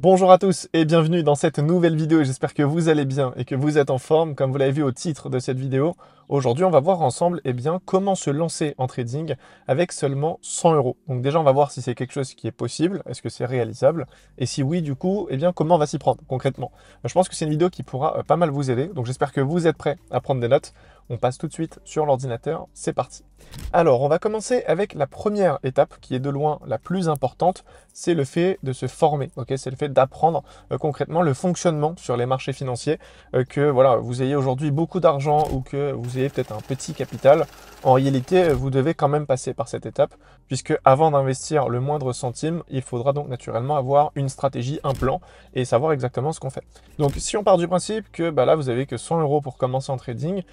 Bonjour à tous et bienvenue dans cette nouvelle vidéo. J'espère que vous allez bien et que vous êtes en forme. Comme vous l'avez vu au titre de cette vidéo, aujourd'hui on va voir ensemble comment se lancer en trading avec seulement 100 euros. Donc déjà on va voir si c'est quelque chose qui est possible, est-ce que c'est réalisable et si oui du coup, comment on va s'y prendre concrètement. Je pense que c'est une vidéo qui pourra pas mal vous aider. Donc j'espère que vous êtes prêts à prendre des notes. On passe tout de suite sur l'ordinateur, c'est parti. Alors, on va commencer avec la première étape qui est de loin la plus importante, c'est le fait de se former, ok? C'est le fait d'apprendre concrètement le fonctionnement sur les marchés financiers, que voilà, vous ayez aujourd'hui beaucoup d'argent ou que vous ayez peut-être un petit capital. En réalité, vous devez quand même passer par cette étape, puisque avant d'investir le moindre centime, il faudra donc naturellement avoir une stratégie, un plan et savoir exactement ce qu'on fait. Donc, si on part du principe que là, vous avez que 100 euros pour commencer en trading,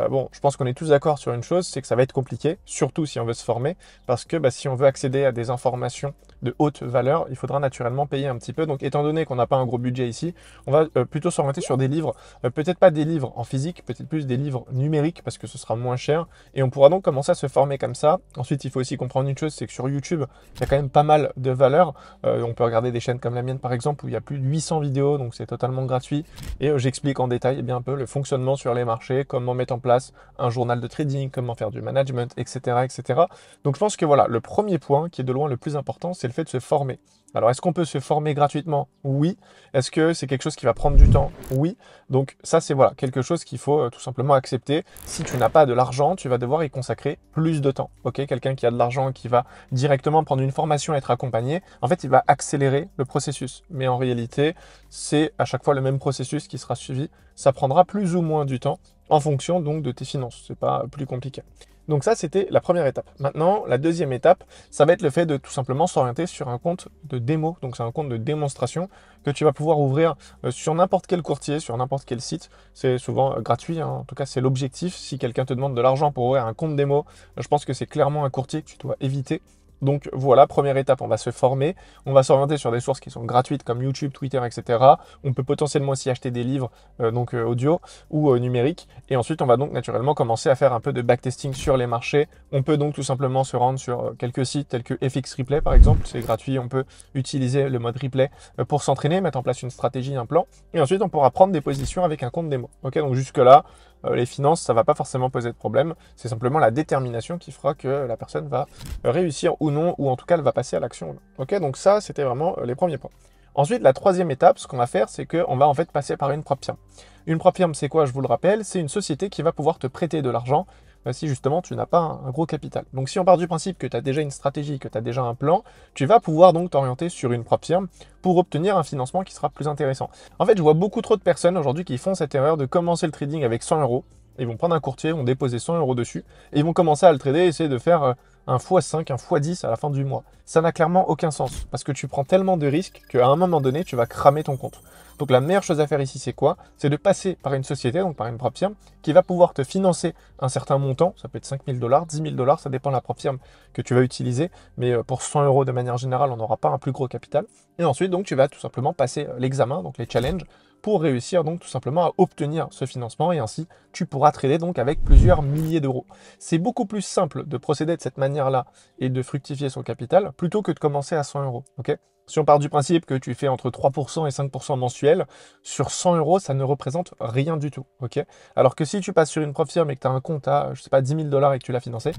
bon, je pense qu'on est tous d'accord sur une chose, c'est que ça va être compliqué, surtout si on veut se former, parce que si on veut accéder à des informations de haute valeur, il faudra naturellement payer un petit peu. Donc, étant donné qu'on n'a pas un gros budget ici, on va plutôt s'orienter sur des livres, peut-être pas des livres en physique, peut-être plus des livres numériques, parce que ce sera moins cher, et on pourra donc commencer à se former comme ça. Ensuite, il faut aussi comprendre une chose, c'est que sur YouTube, il y a quand même pas mal de valeur. On peut regarder des chaînes comme la mienne, par exemple, où il y a plus de 800 vidéos, donc c'est totalement gratuit, et j'explique en détail un peu le fonctionnement sur les marchés, comment mettre en place un journal de trading, comment faire du management, etc., etc. Donc je pense que voilà, le premier point qui est de loin le plus important, c'est le fait de se former. Alors est-ce qu'on peut se former gratuitement? Oui. Est-ce que c'est quelque chose qui va prendre du temps? Oui. Donc ça c'est voilà, quelque chose qu'il faut tout simplement accepter. Si tu n'as pas de l'argent, tu vas devoir y consacrer plus de temps. Ok, quelqu'un qui a de l'argent, qui va directement prendre une formation et être accompagné, en fait il va accélérer le processus. Mais en réalité, c'est à chaque fois le même processus qui sera suivi. Ça prendra plus ou moins du temps en fonction donc de tes finances. C'est pas plus compliqué. Donc ça, c'était la première étape. Maintenant, la deuxième étape, ça va être le fait de tout simplement s'orienter sur un compte de démo. Donc c'est un compte de démonstration que tu vas pouvoir ouvrir sur n'importe quel courtier, sur n'importe quel site. C'est souvent gratuit, hein. En tout cas c'est l'objectif. Si quelqu'un te demande de l'argent pour ouvrir un compte démo, je pense que c'est clairement un courtier que tu dois éviter. Donc voilà, première étape, on va se former, on va s'orienter sur des sources qui sont gratuites comme YouTube, Twitter, etc. On peut potentiellement aussi acheter des livres audio ou numériques. Et ensuite, on va donc naturellement commencer à faire un peu de backtesting sur les marchés. On peut donc tout simplement se rendre sur quelques sites tels que FX Replay par exemple, c'est gratuit, on peut utiliser le mode replay pour s'entraîner, mettre en place une stratégie, un plan. Et ensuite, on pourra prendre des positions avec un compte démo. Ok, donc jusque-là, les finances, ça va pas forcément poser de problème. C'est simplement la détermination qui fera que la personne va réussir ou non, ou en tout cas, elle va passer à l'action. Ok, donc ça, c'était vraiment les premiers points. Ensuite, la troisième étape, ce qu'on va faire, c'est qu'on va en fait passer par une propre firme. Une propre firme, c'est quoi? Je vous le rappelle, c'est une société qui va pouvoir te prêter de l'argent si justement tu n'as pas un gros capital. Donc si on part du principe que tu as déjà une stratégie, que tu as déjà un plan, tu vas pouvoir donc t'orienter sur une propre firme pour obtenir un financement qui sera plus intéressant. En fait, je vois beaucoup trop de personnes aujourd'hui qui font cette erreur de commencer le trading avec 100 euros. Ils vont prendre un courtier, vont déposer 100 euros dessus et ils vont commencer à le trader et essayer de faire un x5, un x10 à la fin du mois. Ça n'a clairement aucun sens parce que tu prends tellement de risques qu'à un moment donné, tu vas cramer ton compte. Donc la meilleure chose à faire ici, c'est quoi? C'est de passer par une société, donc par une propre firme, qui va pouvoir te financer un certain montant. Ça peut être 5 000 $, 10 000 $, ça dépend de la propre firme que tu vas utiliser. Mais pour 100 euros de manière générale, on n'aura pas un plus gros capital. Et ensuite, donc, tu vas tout simplement passer l'examen, donc les challenges, pour réussir donc tout simplement à obtenir ce financement et ainsi tu pourras trader donc avec plusieurs milliers d'euros. C'est beaucoup plus simple de procéder de cette manière-là et de fructifier son capital plutôt que de commencer à 100 euros. Ok, si on part du principe que tu fais entre 3% et 5% mensuel, sur 100 euros, ça ne représente rien du tout. Ok, alors que si tu passes sur une propre firme et que tu as un compte à, je sais pas, 10 000 $ et que tu l'as financé,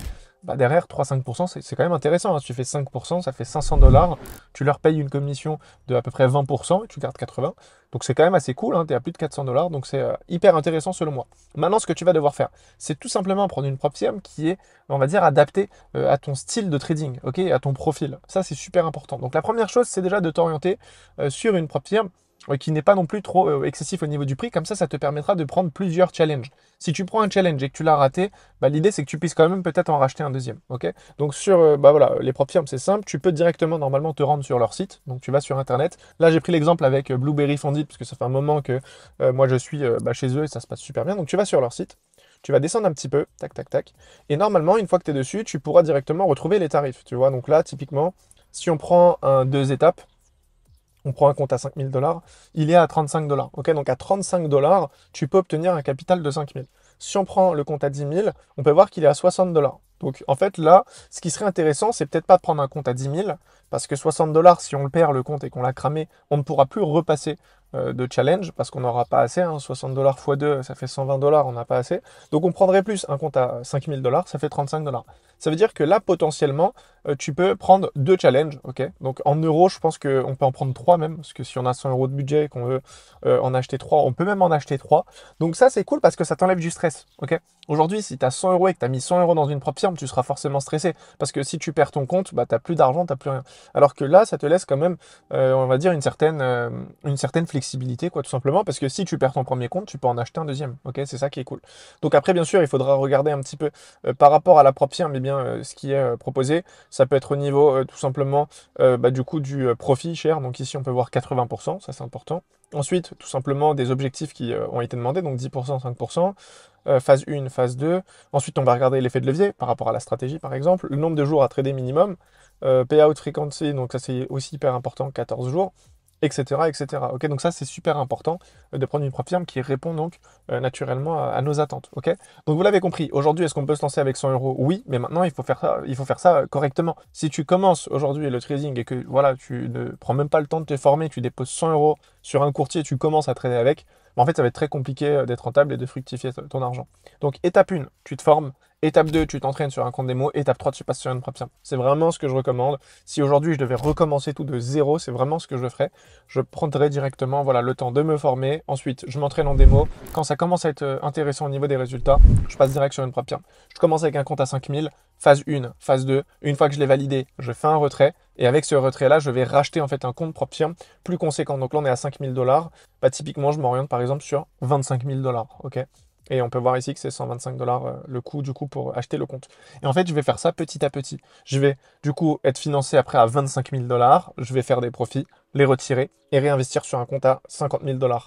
derrière 3-5%, c'est quand même intéressant. Hein. Si tu fais 5%, ça fait 500 $. Tu leur payes une commission de à peu près 20% et tu gardes 80. Donc c'est quand même assez cool, hein, tu es à plus de 400 $, donc c'est hyper intéressant selon moi. Maintenant, ce que tu vas devoir faire, c'est tout simplement prendre une propre firme qui est, on va dire, adaptée à ton style de trading, ok, à ton profil. Ça, c'est super important. Donc la première chose, c'est déjà de t'orienter sur une propre firme qui n'est pas non plus trop excessif au niveau du prix. Comme ça te permettra de prendre plusieurs challenges. Si tu prends un challenge et que tu l'as raté, l'idée c'est que tu puisses quand même peut-être en racheter un deuxième. Ok, donc sur voilà, les propres firmes, c'est simple. Tu peux directement normalement te rendre sur leur site. Donc tu vas sur Internet. Là, j'ai pris l'exemple avec Blueberry Fondit parce que ça fait un moment que moi je suis chez eux et ça se passe super bien. Donc tu vas sur leur site. Tu vas descendre un petit peu, tac, tac, tac. Et normalement, une fois que tu es dessus, tu pourras directement retrouver les tarifs. Tu vois, donc là, typiquement, si on prend deux étapes, on prend un compte à 5 000 $, il est à 35 $. Ok, donc à 35 $, tu peux obtenir un capital de 5 000. Si on prend le compte à 10 000, on peut voir qu'il est à 60 $. Donc en fait là, ce qui serait intéressant, c'est peut-être pas de prendre un compte à 10 000, parce que 60 $, si on le perd le compte et qu'on l'a cramé, on ne pourra plus repasser de challenge, parce qu'on n'aura pas assez, hein, 60 $ x 2, ça fait 120 $, on n'a pas assez. Donc on prendrait plus un compte à 5 000 $, ça fait 35 $. Ça veut dire que là, potentiellement, tu peux prendre 2 challenges, ok? Donc en euros, je pense qu'on peut en prendre 3 même, parce que si on a 100 € de budget et qu'on veut en acheter 3, on peut même en acheter 3. Donc ça, c'est cool parce que ça t'enlève du stress, ok? Aujourd'hui, si tu as 100 € et que tu as mis 100 € dans une propre firme, tu seras forcément stressé. Parce que si tu perds ton compte, bah, tu n'as plus d'argent, tu n'as plus rien. Alors que là, ça te laisse quand même, on va dire, une certaine flexibilité, quoi, tout simplement. Parce que si tu perds ton premier compte, tu peux en acheter un deuxième. Ok, c'est ça qui est cool. Donc après, bien sûr, il faudra regarder un petit peu par rapport à la propre firme, eh bien, ce qui est proposé. Ça peut être au niveau, tout simplement, bah, du coup, du profit cher. Donc ici, on peut voir 80%, ça c'est important. Ensuite, tout simplement, des objectifs qui ont été demandés, donc 10%, 5%. Phase 1, phase 2. Ensuite, on va regarder l'effet de levier par rapport à la stratégie, par exemple. Le nombre de jours à trader minimum. Payout frequency, donc ça c'est aussi hyper important, 14 jours, etc. etc. Ok, donc ça c'est super important de prendre une propre firme qui répond donc naturellement à nos attentes. Ok, donc vous l'avez compris, aujourd'hui est-ce qu'on peut se lancer avec 100 €? Oui, mais maintenant il faut faire ça correctement. Si tu commences aujourd'hui le trading et que voilà, tu ne prends même pas le temps de te former, tu déposes 100 € sur un courtier, tu commences à trader avec, en fait ça va être très compliqué d'être rentable et de fructifier ton argent. Donc étape 1, tu te formes. Étape 2, tu t'entraînes sur un compte démo. Étape 3, tu passes sur une propre firme. C'est vraiment ce que je recommande. Si aujourd'hui je devais recommencer tout de zéro, c'est vraiment ce que je ferais. Je prendrais directement voilà, le temps de me former. Ensuite, je m'entraîne en démo. Quand ça commence à être intéressant au niveau des résultats, je passe direct sur une propre firme. Je commence avec un compte à 5000, phase 1, phase 2. Une fois que je l'ai validé, je fais un retrait. Et avec ce retrait-là, je vais racheter en fait un compte propre firme plus conséquent. Donc là, on est à 5000 $. Bah, typiquement, je m'oriente par exemple sur 25 000 $. Ok, et on peut voir ici que c'est 125 $ le coût du coup pour acheter le compte. Et en fait, je vais faire ça petit à petit. Je vais du coup être financé après à 25 000 $. Je vais faire des profits, les retirer et réinvestir sur un compte à 50 000 $.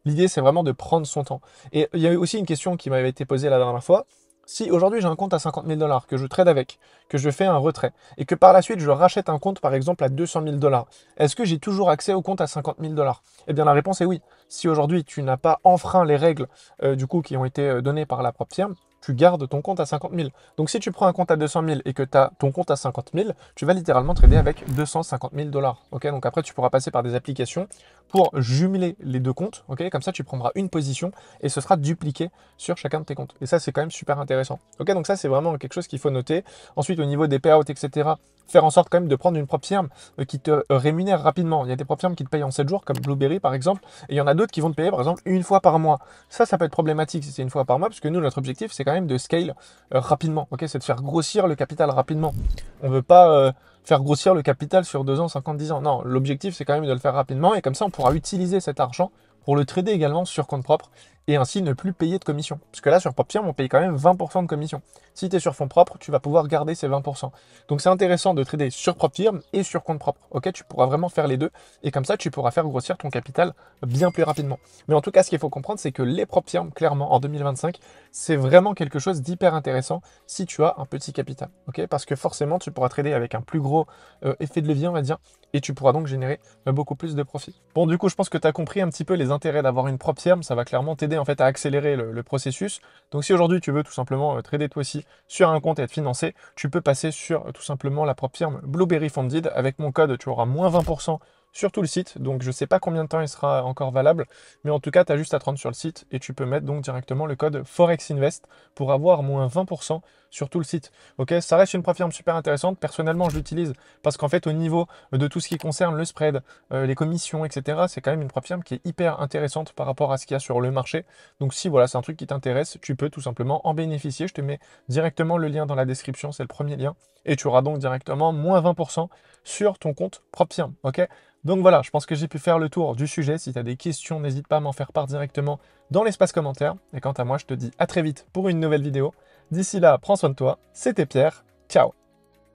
L'idée, c'est vraiment de prendre son temps. Et il y a eu aussi une question qui m'avait été posée la dernière fois. Si aujourd'hui j'ai un compte à 50 000 $, que je trade avec, que je fais un retrait, et que par la suite je rachète un compte par exemple à 200 000 $, est-ce que j'ai toujours accès au compte à 50 000 $? Eh bien la réponse est oui. Si aujourd'hui tu n'as pas enfreint les règles du coup qui ont été données par la propre firme, tu gardes ton compte à 50 000. Donc si tu prends un compte à 200 000 et que tu as ton compte à 50 000, tu vas littéralement trader avec 250 000 $. Ok, donc après tu pourras passer par des applications pour jumeler les deux comptes. Ok, comme ça tu prendras une position et ce sera dupliqué sur chacun de tes comptes. Et ça c'est quand même super intéressant. Ok, donc ça c'est vraiment quelque chose qu'il faut noter. Ensuite au niveau des payouts, etc., faire en sorte quand même de prendre une propre firme qui te rémunère rapidement. Il y a des propres firmes qui te payent en 7 jours, comme Blueberry par exemple, et il y en a d'autres qui vont te payer par exemple une fois par mois. Ça peut être problématique si c'est une fois par mois, parce que nous, notre objectif, c'est quand même de scale rapidement. Ok, c'est de faire grossir le capital rapidement. On ne veut pas faire grossir le capital sur 2 ans, 50, 10 ans. Non, l'objectif, c'est quand même de le faire rapidement, et comme ça, on pourra utiliser cet argent pour le trader également sur compte propre et ainsi ne plus payer de commission. Parce que là, sur propre firme, on paye quand même 20% de commission. Si tu es sur fonds propres, tu vas pouvoir garder ces 20%. Donc c'est intéressant de trader sur propre firme et sur compte propre. Ok, tu pourras vraiment faire les deux et comme ça, tu pourras faire grossir ton capital bien plus rapidement. Mais en tout cas, ce qu'il faut comprendre, c'est que les propres firmes, clairement, en 2025, c'est vraiment quelque chose d'hyper intéressant si tu as un petit capital. Ok, parce que forcément, tu pourras trader avec un plus gros effet de levier, on va dire, et tu pourras donc générer beaucoup plus de profit. Bon, du coup, je pense que tu as compris un petit peu les intérêts d'avoir une propre firme. Ça va clairement t'aider en fait à accélérer le processus. Donc si aujourd'hui tu veux tout simplement trader toi aussi sur un compte et être financé, tu peux passer sur tout simplement la propre firme Blueberry Funded. Avec mon code, tu auras moins 20% sur tout le site. Donc je ne sais pas combien de temps il sera encore valable, mais en tout cas, tu as juste à te rendre sur le site et tu peux mettre donc directement le code ForexInvest pour avoir moins 20% sur tout le site. Ok, ça reste une propre firme super intéressante. Personnellement, je l'utilise parce qu'en fait, au niveau de tout ce qui concerne le spread, les commissions, etc., c'est quand même une propre firme qui est hyper intéressante par rapport à ce qu'il y a sur le marché. Donc si voilà, c'est un truc qui t'intéresse, tu peux tout simplement en bénéficier. Je te mets directement le lien dans la description, c'est le premier lien. Et tu auras donc directement moins 20% sur ton compte propre firme. Ok, donc voilà, je pense que j'ai pu faire le tour du sujet. Si tu as des questions, n'hésite pas à m'en faire part directement dans l'espace commentaire. Et quant à moi, je te dis à très vite pour une nouvelle vidéo. D'ici là, prends soin de toi. C'était Pierre. Ciao.